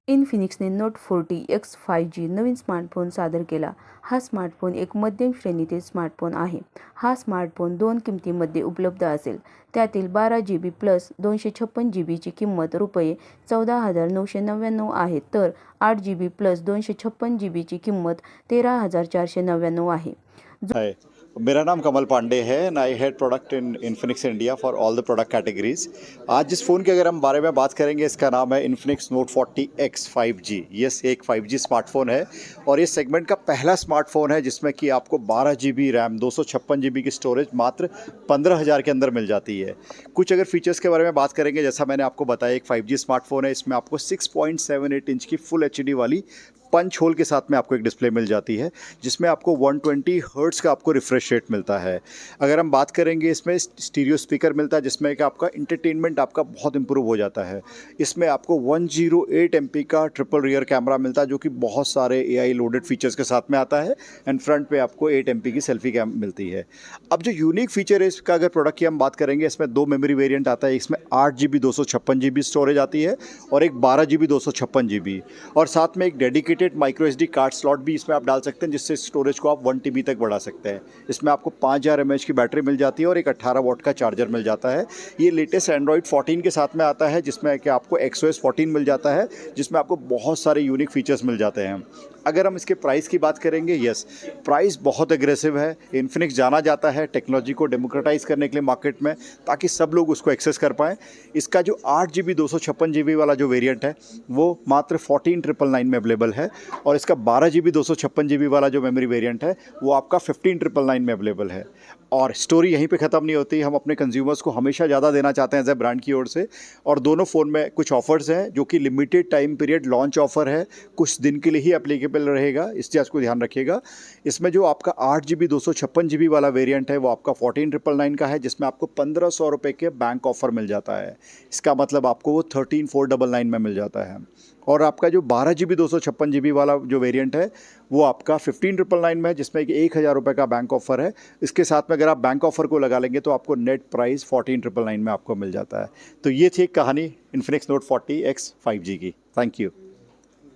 इन्फिनिक्सने note 40X 5G नवीन smartphone सादर केला। हा स्मार्टफोन एक मध्यम श्रेणीतील स्मार्टफोन आहे। हा स्मार्टफोन दोन किमतीमध्ये उपलब्ध असेल। त्यातील 12GB प्लस 256GB ची किंमत ₹14,999 आहे, तर 8GB प्लस 256GB ची किंमत ₹13,499 आहे। हाय, मेरा नाम कमल पांडे है and I head product in Infinix India for all the product categories. आज जिस फ़ोन के अगर हम बारे में बात करेंगे इसका नाम है इन्फिनिक्स नोट 40X 5G। ये एक 5G स्मार्टफोन है और ये सेगमेंट का पहला स्मार्टफोन है जिसमें कि आपको 12GB रैम 256GB की स्टोरेज मात्र 15,000 के अंदर मिल जाती है। कुछ अगर फीचर्स के बारे में बात करेंगे, जैसा मैंने आपको बताया एक 5G स्मार्टफोन है। इसमें आपको 6.78 इंच की फुल HD वाली पंच होल के साथ में आपको एक डिस्प्ले मिल जाती है, जिसमें आपको 120 हर्ट्ज का आपको रिफ्रेश रेट मिलता है। अगर हम बात करेंगे, इसमें स्टीरियो स्पीकर मिलता है जिसमें कि आपका इंटरटेनमेंट आपका बहुत इंप्रूव हो जाता है। इसमें आपको 108 MP का ट्रिपल रियर कैमरा मिलता है, जो कि बहुत सारे AI लोडेड फीचर्स के साथ में आता है। एंड फ्रंट पे आपको 8 MP की सेल्फी कैम मिलती है। अब जो यूनिक फीचर है इसका, अगर प्रोडक्ट की हम बात करेंगे, इसमें दो मेमोरी वेरिएंट आता है। इसमें 8GB 256GB स्टोरेज आती है और एक 12GB 256GB, और साथ में एक dedicated micro SD card slot भी इसमें आप डाल सकते हैं, जिससे स्टोरेज को आप 1 TB तक बढ़ा सकते हैं। इसमें आपको 5000 mAh की बैटरी मिल जाती है और एक 18 वॉट का चार्जर मिल जाता है। ये लेटेस्ट एंड्रॉइड 14 के साथ में आता है, जिसमें कि आपको XOS 14 मिल जाता है, जिसमें आपको बहुत सारे यूनिक फीचर्स मिल जाते हैं। अगर हम इसके प्राइस की बात करेंगे, यस, प्राइस बहुत एग्रेसिव है। इन्फिनिक्स जाना जाता है टेक्नोलॉजी को डेमोक्रेटाइज करने के लिए मार्केट में, ताकि सब लोग उसको एक्सेस कर पाएँ। इसका जो 8GB 256GB वाला जो वेरिएंट है वो मात्र 14,999 में अवेलेबल है, और इसका 12GB 256GB वाला जो मेमोरी वेरिएंट है वो आपका 15,999 में अवेलेबल है। और स्टोरी यहीं पे ख़त्म नहीं होती। हम अपने कंज्यूमर्स को हमेशा ज़्यादा देना चाहते हैं एज ए ब्रांड की ओर से, और दोनों फ़ोन में कुछ ऑफर्स हैं जो कि limited time period launch offer है, कुछ दिन के लिए ही एप्लीकेबल रहेगा, इस चीज़ को ध्यान रखिएगा। इसमें जो आपका 8GB 256GB वाला वेरिएंट है वो आपका 14,999 का है, जिसमें आपको 1,500 रुपये के बैंक ऑफर मिल जाता है। इसका मतलब आपको वो 13,499 में मिल जाता है। और आपका जो 12GB 256GB वाला जो वेरिएंट है वो आपका 15,999 में है, जिसमें कि 1,000 रुपये का बैंक ऑफर है। इसके साथ में अगर आप बैंक ऑफर को लगा लेंगे तो आपको नेट प्राइस 14,999 में आपको मिल जाता है। तो ये थी एक कहानी इन्फिनिक्स नोट 40X 5G की। Thank you.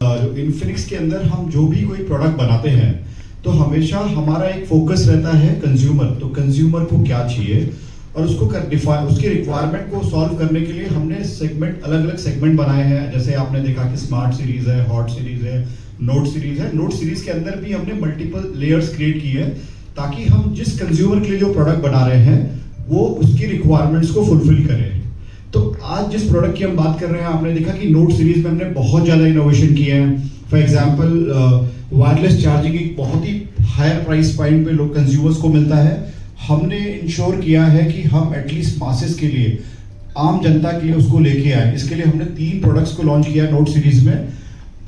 जो इन्फिनिक्स के अंदर हम जो भी कोई प्रोडक्ट बनाते हैं तो हमेशा हमारा एक फोकस रहता है कंज्यूमर। तो कंज्यूमर को क्या चाहिए और उसकी रिक्वायरमेंट को सॉल्व करने के लिए हमने सेगमेंट, अलग अलग सेगमेंट बनाए हैं। जैसे आपने देखा कि स्मार्ट सीरीज है, हॉट सीरीज है, नोट सीरीज है। नोट सीरीज के अंदर भी हमने मल्टीपल लेयर्स क्रिएट किए हैं, ताकि हम जिस कंज्यूमर के लिए जो प्रोडक्ट बना रहे हैं वो उसकी रिक्वायरमेंट्स को फुलफिल करें। तो आज जिस प्रोडक्ट की हम बात कर रहे हैं, आपने देखा कि नोट सीरीज में हमने बहुत ज़्यादा इनोवेशन किए हैं। फॉर एग्जाम्पल वायरलेस चार्जिंग एक बहुत ही हायर प्राइस पॉइंट पे लोग कंज्यूमर्स को मिलता है। हमने इंश्योर किया है कि हम एटलीस्ट मासेस के लिए, आम जनता के लिए उसको लेके आए। इसके लिए हमने 3 प्रोडक्ट्स को लॉन्च किया नोट सीरीज में।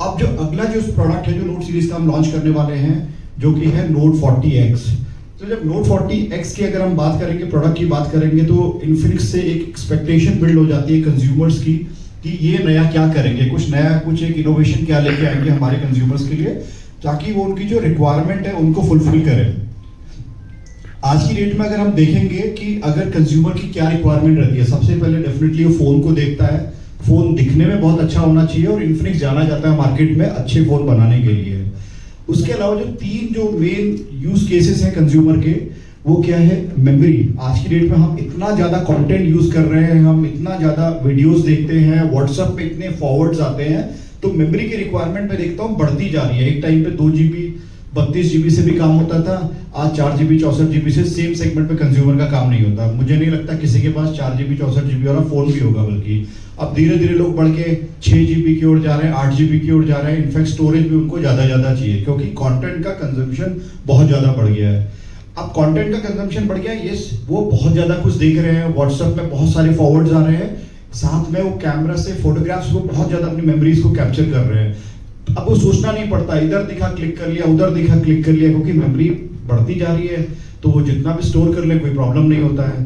अब जो अगला जो प्रोडक्ट है जो नोट सीरीज का हम लॉन्च करने वाले हैं, जो कि है नोट 40X। तो जब नोट 40X की अगर हम बात करेंगे, प्रोडक्ट की बात करेंगे, तो इन्फिनिक्स से एक एक्सपेक्टेशन बिल्ड हो जाती है कंज्यूमर्स की कि ये नया क्या करेंगे, कुछ नया, कुछ एक इनोवेशन क्या लेके आएंगे हमारे कंज्यूमर्स के लिए, ताकि वो उनकी जो रिक्वायरमेंट है उनको फुलफिल करें। आज की डेट में अगर हम देखेंगे कि अगर कंज्यूमर की क्या रिक्वायरमेंट रहती है, सबसे पहले डेफिनेटली वो फोन को देखता है। फोन दिखने में बहुत अच्छा होना चाहिए, और इन्फिनिक्स जाना जाता है मार्केट में अच्छे फोन बनाने के लिए। उसके अलावा जो 3 जो मेन यूज केसेस हैं कंज्यूमर के, वो क्या है? मेमोरी। आज की डेट में हम इतना ज्यादा कंटेंट यूज कर रहे हैं, हम इतना ज्यादा वीडियोस देखते हैं, व्हाट्सएप पे इतने फॉरवर्ड्स आते हैं, तो मेमोरी की रिक्वायरमेंट मैं देखता हूँ बढ़ती जा रही है। एक टाइम पे 2GB 32GB से भी काम होता था, आज 4GB 64GB से सेम सेगमेंट पे कंज्यूमर का काम नहीं होता। मुझे नहीं लगता किसी के पास 4GB 64GB वाला फोन भी होगा, बल्कि अब धीरे धीरे लोग बढ़ के 6GB की ओर जा रहे हैं, 8GB की ओर जा रहे हैं। इनफैक्ट स्टोरेज भी उनको ज्यादा चाहिए, क्योंकि कंटेंट का कंजम्पशन बहुत ज्यादा बढ़ गया है। अब कंटेंट का कंजम्पशन बढ़ गया है, यस, वो बहुत ज्यादा कुछ देख रहे हैं, व्हाट्सएप में बहुत सारे फॉरवर्ड्स आ रहे हैं, साथ में वो कैमरा से फोटोग्राफ्स को बहुत ज्यादा अपनी मेमोरीज को कैप्चर कर रहे हैं। अब वो सोचना नहीं पड़ता, इधर दिखा क्लिक कर लिया, उधर दिखा क्लिक कर लिया, क्योंकि मेमोरी बढ़ती जा रही है, तो वो जितना भी स्टोर कर ले कोई प्रॉब्लम नहीं होता है।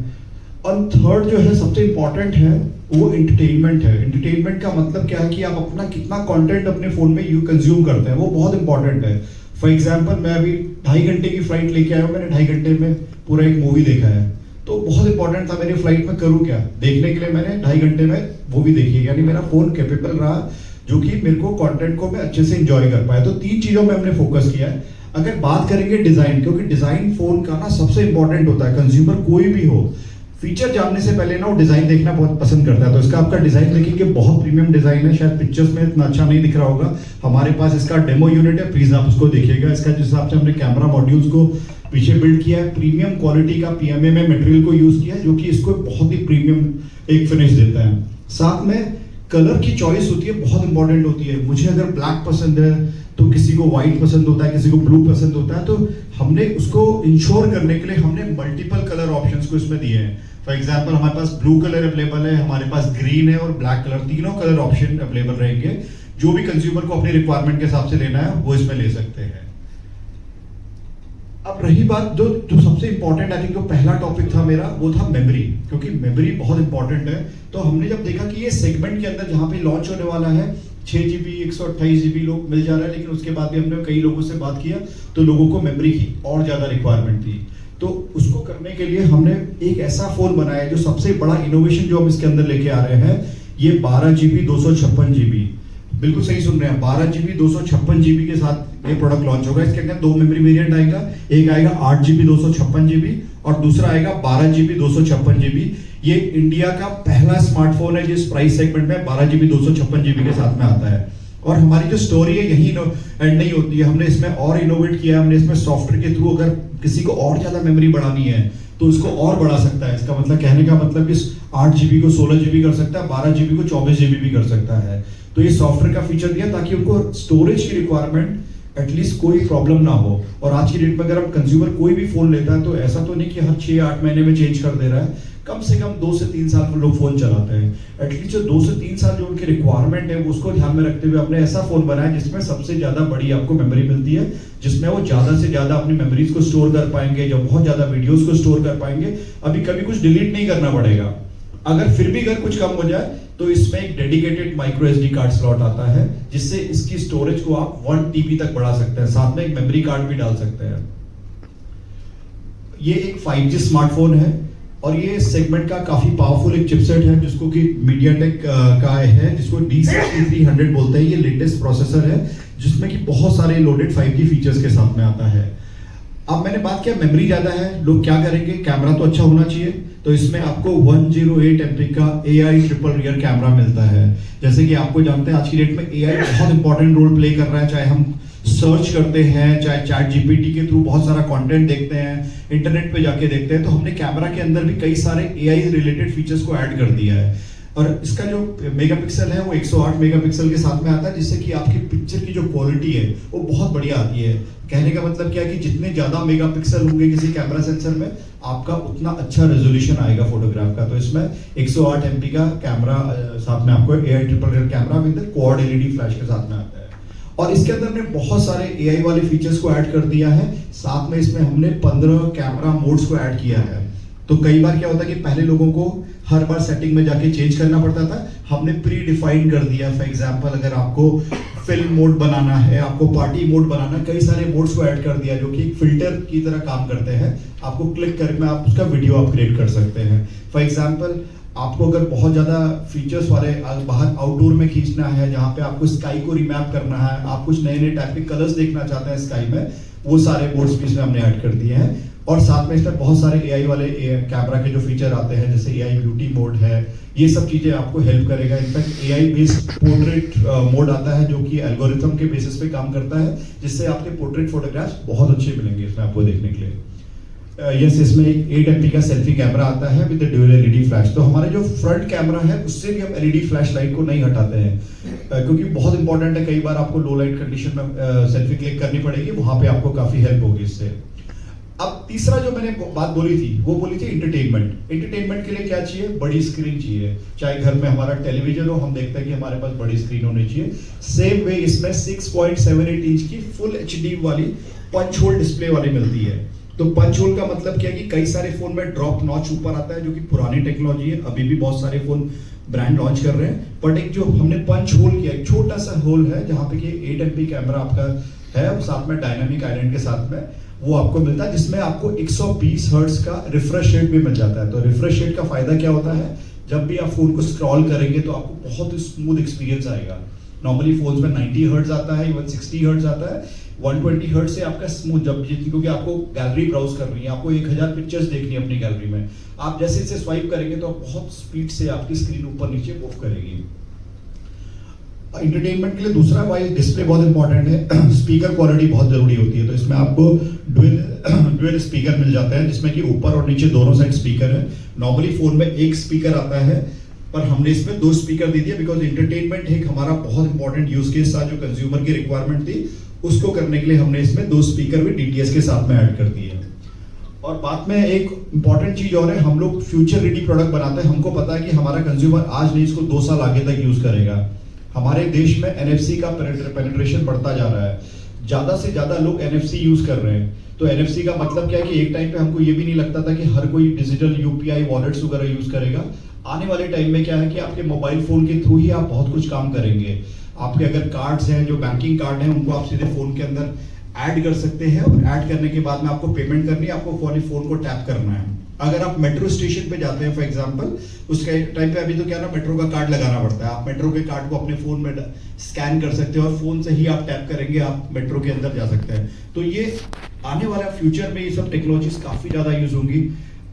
और थर्ड जो है सबसे इंपॉर्टेंट है, वो एंटरटेनमेंट है। एंटरटेनमेंट का मतलब क्या है कि आप अपना कितना कंटेंट अपने फोन में कंज्यूम करते हैं, वो बहुत इंपॉर्टेंट है। फॉर एग्जाम्पल, मैं अभी 2.5 घंटे की फ्लाइट लेके आया हूँ, मैंने 2.5 घंटे में पूरा एक मूवी देखा है। तो बहुत इंपॉर्टेंट था मेरी फ्लाइट में करूँ क्या, देखने के लिए मैंने 2.5 घंटे में मूवी देखी है, यानी मेरा फोन कैपेबल रहा जो कि मेरे को कंटेंट को मैं अच्छे से एंजॉय कर पाया। तो 3 चीजों में हमने फोकस किया है। अगर बात करेंगे डिजाइन, क्योंकि डिजाइन फोन का ना सबसे इंपॉर्टेंट होता है, कंज्यूमर कोई भी हो फीचर जानने से पहले ना वो डिजाइन देखना बहुत पसंद करता है। तो इसका आपका डिजाइन देखेंगे बहुत प्रीमियम डिजाइन है, शायद पिक्चर्स में इतना अच्छा नहीं दिख रहा होगा। हमारे पास इसका डेमो यूनिट है, प्लीज आप उसको देखिएगा। इसका जिस हिसाब से हमने कैमरा मॉड्यूल्स को पीछे बिल्ड किया है, प्रीमियम क्वालिटी का पीएमए में मटेरियल को यूज किया है, जो कि इसको बहुत ही प्रीमियम एक फिनिश देता है। साथ में कलर की चॉइस होती है, बहुत इंपॉर्टेंट होती है। मुझे अगर ब्लैक पसंद है तो किसी को व्हाइट पसंद होता है, किसी को ब्लू पसंद होता है, तो हमने उसको इंश्योर करने के लिए हमने मल्टीपल कलर ऑप्शंस को इसमें दिए हैं। फॉर एग्जांपल हमारे पास ब्लू कलर अवेलेबल है, हमारे पास ग्रीन है और ब्लैक कलर, तीनों कलर ऑप्शन अवेलेबल रहेंगे। जो भी कंज्यूमर को अपनी रिक्वायरमेंट के हिसाब से लेना है वो इसमें ले सकते हैं। अब रही बात जो सबसे इंपॉर्टेंट, आई थिंक जो पहला टॉपिक था मेरा वो था मेमोरी, क्योंकि मेमोरी बहुत इंपॉर्टेंट है। तो हमने जब देखा कि ये सेगमेंट के अंदर जहां पे लॉन्च होने वाला है 6 GB 128 GB लोग मिल जा रहा है, लेकिन उसके बाद भी हमने कई लोगों से बात किया तो लोगों को मेमोरी की और ज्यादा रिक्वायरमेंट थी। तो उसको करने के लिए हमने एक ऐसा फोन बनाया जो सबसे बड़ा इनोवेशन जो हम इसके अंदर लेके आ रहे हैं, ये 12 GB 256 GB, बिल्कुल सही सुन रहे हैं, 12 GB 256 GB के साथ ये प्रोडक्ट लॉन्च होगा। इसके अंदर 2 मेमोरी वेरिएंट आएगा, एक आएगा 8 GB 256 GB और दूसरा आएगा 12 GB 256 GB। ये इंडिया का पहला स्मार्टफोन है जिस प्राइस सेगमेंट में 12 GB 256 GB के साथ में आता है। और हमारी जो स्टोरी है यही एंड नहीं होती है, हमने इसमें और इनोवेट किया है। हमने इसमें सॉफ्टवेयर के थ्रू अगर किसी को और ज्यादा मेमोरी बढ़ानी है तो उसको और बढ़ा सकता है। इसका मतलब कहने का मतलब कि 8 GB को 16 GB कर सकता है, 12 GB को 24 GB भी कर सकता है। तो ये सॉफ्टवेयर का फीचर दिया ताकि उनको स्टोरेज की रिक्वायरमेंट एटलीस्ट कोई प्रॉब्लम ना हो। और आज की डेट में अगर हम कंज्यूमर कोई भी फोन लेता है तो ऐसा तो नहीं कि हर 6-8 महीने में चेंज कर दे रहा है, कम से कम 2 से 3 साल लोग फोन चलाते हैं। एटलीस्ट जो 2 से 3 साल जो उनकी रिक्वायरमेंट है उसको ध्यान में रखते हुए हमने ऐसा फोन बनाया जिसमें सबसे ज्यादा बड़ी आपको मेमोरी मिलती है, जिसमें वो ज्यादा से ज्यादा अपनी मेमोरीज को स्टोर कर पाएंगे, जो बहुत ज्यादा वीडियोस को स्टोर कर पाएंगे। अभी कभी कुछ डिलीट नहीं करना पड़ेगा। अगर फिर भी अगर कुछ कम हो जाए तो इसमें एक dedicated micro SD card slot आता है, जिससे इसकी स्टोरेज को आप 1 TB तक बढ़ा सकते हैं, साथ में एक मेमोरी कार्ड भी डाल सकते हैं। ये एक 5G स्मार्टफोन है और ये सेगमेंट का काफी पावरफुल एक चिपसेट है जिसको कि मीडियाटेक का है, जिसको D6300 बोलते हैं। ये लेटेस्ट प्रोसेसर है जिसमें कि बहुत सारे लोडेड 5G फीचर्स के साथ में आता है। अब मैंने बात किया मेमोरी ज्यादा है, लोग क्या करेंगे, कैमरा तो अच्छा होना चाहिए, तो इसमें आपको 108 MP का AI ट्रिपल रियर कैमरा मिलता है। जैसे कि आपको जानते हैं आज की डेट में AI बहुत इंपॉर्टेंट रोल प्ले कर रहा है, चाहे हम सर्च करते हैं, चाहे चैट GPT के थ्रू बहुत सारा कंटेंट देखते हैं, इंटरनेट पे जाके देखते हैं, तो हमने कैमरा के अंदर भी कई सारे AI रिलेटेड फीचर्स को ऐड कर दिया है। और इसका जो मेगापिक्सल है वो 108 मेगापिक्सल के साथ में आता है, जिससे कि आपकी पिक्चर की जो क्वालिटी है वो बहुत बढ़िया आती है। कहने का मतलब क्या है कि जितने ज्यादा मेगापिक्सल होंगे किसी कैमरा सेंसर में, आपका उतना अच्छा रेजोल्यूशन आएगा फोटोग्राफ का। तो इसमें 108 MP का कैमरा साथ में आपको AI triple rear camera with quad LED flash के साथ में आता है। और इसके अंदर हमने बहुत सारे AI वाले फीचर्स को ऐड कर दिया है। साथ में इसमें हमने 15 कैमरा मोड्स को ऐड किया है। तो कई बार क्या होता है कि पहले लोगों को हर बार सेटिंग में जाके चेंज करना पड़ता था, हमने प्री डिफाइन कर दिया। फॉर एग्जांपल अगर आपको फिल्म मोड बनाना है, आपको पार्टी मोड बनाना है, कई सारे मोड्स को ऐड कर दिया जो कि एक फिल्टर की तरह काम करते हैं। आपको क्लिक करके आप उसका वीडियो अपग्रेड कर सकते हैं। फॉर एग्जांपल आपको अगर बहुत ज्यादा फीचर्स वाले बाहर आउटडोर में खींचना है, जहाँ पे आपको स्काई को रिमैप करना है, आप कुछ नए नए टाइप के कलर्स देखना चाहते हैं स्काई में, वो सारे मोड्स भी इसमें हमने ऐड कर दिए हैं। और साथ में इसमें बहुत सारे AI वाले कैमरा के जो फीचर आते हैं, जैसे AI ब्यूटी मोड है, ये सब चीजें आपको हेल्प करेगा। In fact AI based portrait mode आता है जो कि एल्गोरिथम के बेसिस पे काम करता है, जिससे आपके पोर्ट्रेट फोटोग्राफ्स बहुत अच्छे मिलेंगे इसमें आपको देखने के लिए। यस, इसमें एक 8 MP का सेल्फी कैमरा आता है विद ड्यूअल LED फ्लैश। तो हमारे जो फ्रंट कैमरा है उससे भी हम LED फ्लैश लाइट को नहीं हटाते हैं, क्योंकि बहुत इंपॉर्टेंट है। कई बार आपको लो लाइट कंडीशन में सेल्फी क्लिक करनी पड़ेगी, वहां पे आपको काफी हेल्प होगी इससे। अब तीसरा जो मैंने बात बोली थी वो बोली थी एंटरटेनमेंट। एंटरटेनमेंट के लिए क्या चाहिए, बड़ी स्क्रीन चाहिए। चाहे घर में हमारा टेलीविजन हो, हम देखते हैं कि हमारे पास बड़ी स्क्रीन होनी चाहिए। सेम वे इसमें 6.78 इंच की फुल HD वाली पंच होल डिस्प्ले वाली मिलती है। तो पंच होल का मतलब क्या है कि कई सारे फोन में ड्रॉप नॉच ऊपर आता है, जो कि पुरानी टेक्नोलॉजी है, अभी भी बहुत सारे फोन ब्रांड लॉन्च कर रहे हैं। बट एक जो हमने पंच होल किया, एक छोटा सा होल है जहां पे कि 8 MP कैमरा आपका है, साथ में डायनामिक आइलैंड के साथ में, वो आपको मिलता है, जिसमें आपको 120 हर्ट्ज का रिफ्रेश रेट भी मिल जाता है। तो रिफ्रेश रेट का फायदा क्या होता है, जब भी आप फोन को स्क्रॉल करेंगे तो आपको बहुत स्मूथ एक्सपीरियंस आएगा। नॉर्मली फोन्स में 90 हर्ट्ज आता है, इवन 60 हर्ट्ज आता है, 120 हर्ट्ज से आपका स्मूथ, जब क्योंकि आपको गैलरी ब्राउज करनी है, आपको 1000 पिक्चर्स देखनी है अपनी गैलरी में, आप जैसे इसे स्वाइप करेंगे तो बहुत स्पीड से आपकी स्क्रीन ऊपर नीचे मूव करेगी। एंटरटेनमेंट के लिए दूसरा, वाइल डिस्प्ले बहुत इंपॉर्टेंट है, स्पीकर क्वालिटी बहुत जरूरी होती है। तो इसमें आपको ड्यूअल स्पीकर मिल जाता है, जिसमें कि ऊपर और नीचे दोनों साइड स्पीकर है। नॉर्मली फोन में एक स्पीकर आता है, पर हमने इसमें 2 स्पीकर दे दिया, बिकॉज एंटरटेनमेंट एक हमारा बहुत इंपॉर्टेंट यूज केस था जो कंज्यूमर की रिक्वायरमेंट थी, उसको करने के लिए हमने इसमें 2 स्पीकर भी DTS के साथ में ऐड कर दिए। और बाद में एक इंपॉर्टेंट चीज और है, हम लोग फ्यूचर रेडी प्रोडक्ट बनाते हैं। हमको पता है कि हमारा कंज्यूमर आज नहीं, इसको 2 साल आगे तक यूज करेगा। हमारे देश में NFC का पेनिट्रेशन बढ़ता जा रहा है, ज्यादा से ज्यादा लोग NFC यूज कर रहे हैं। तो NFC का मतलब क्या है कि एक टाइम पे हमको ये भी नहीं लगता था कि हर कोई डिजिटल UPI वॉलेट्स वगैरह यूज करेगा। आने वाले टाइम में क्या है कि आपके मोबाइल फोन के थ्रू ही आप बहुत कुछ काम करेंगे। आपके अगर कार्ड्स हैं, जो बैंकिंग कार्ड हैं, उनको आप सीधे फोन के अंदर ऐड कर सकते हैं, और ऐड करने के बाद में आपको पेमेंट करनी है, आपको खाली फोन को टैप करना है। अगर आप मेट्रो स्टेशन पे जाते हैं फॉर एग्जांपल, उसके टाइम पे अभी तो क्या ना, मेट्रो का कार्ड लगाना पड़ता है। आप मेट्रो के कार्ड को अपने फोन में स्कैन कर सकते हैं और फोन से ही आप टैप करेंगे, आप मेट्रो के अंदर जा सकते हैं। तो ये आने वाला फ्यूचर में ये सब टेक्नोलॉजीज काफी ज्यादा यूज होंगी।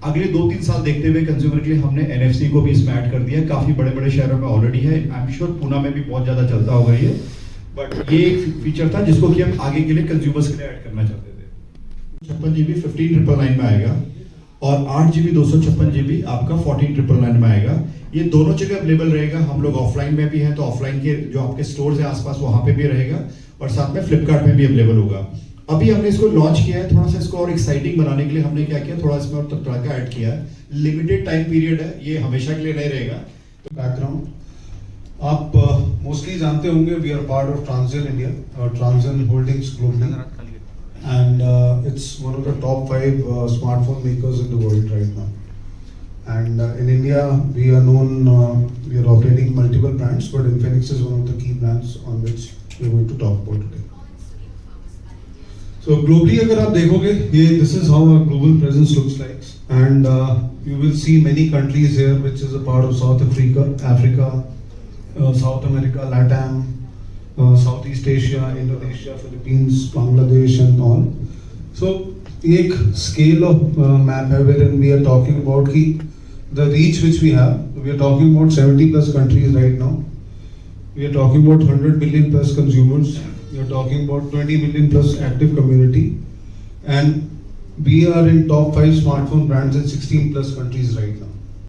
अगले 2-3 साल देखते हुए कंज्यूमर के लिए हमने NFC को भी इसमें ऐड कर दिया। काफी बड़े बड़े शहरों में ऑलरेडी है, आई एम श्योर पूना में भी बहुत ज्यादा चलता होगा ये, बट ये एक फीचर था जिसको कि हम आगे के लिए कंज्यूमर्स के लिए ऐड करना चाहते थे। 56 GB 15999 में आएगा, और 8 GB 256 GB आपका 14999 में आएगा। ये दोनों जगह अवेलेबल रहेगा। हम लोग ऑफलाइन में भी हैं, तो ऑफलाइन के जो आपके स्टोर्स हैं आसपास वहां पे भी रहेगा, और साथ में फ्लिपकार्ट में भी अवेलेबल होगा। अभी हमने इसको लॉन्च किया है, थोड़ा सा इसको और एक्साइटिंग बनाने के लिए हमने क्या किया, थोड़ा इसमें और तड़का ऐड किया है। लिमिटेड टाइम पीरियड है, ये हमेशा के लिए नहीं रहेगा। तो बैकग्राउंड आप मोस्टली जानते होंगे, we are part of TransUnion India और TransUnion holdings globally, and it's one of the top 5 smartphone makers in the world right now. And in India, we are known, we are operating multiple brands, but Infinix is one of the key brands on which we are going to talk about today. So globally, अगर आप देखोगे, ये this is how our global presence looks like, and you will see many countries here, which is a part of South Africa, South America, LATAM. Southeast Asia, Indonesia, Philippines, Bangladesh and all. So एक scale of map है wherein we are talking about कि the reach which we have. We are talking about 70 plus countries right now. We are talking about 100 million plus consumers. We are talking about 20 million plus active community, and we are in top 5 smartphone brands in 16 plus countries right now.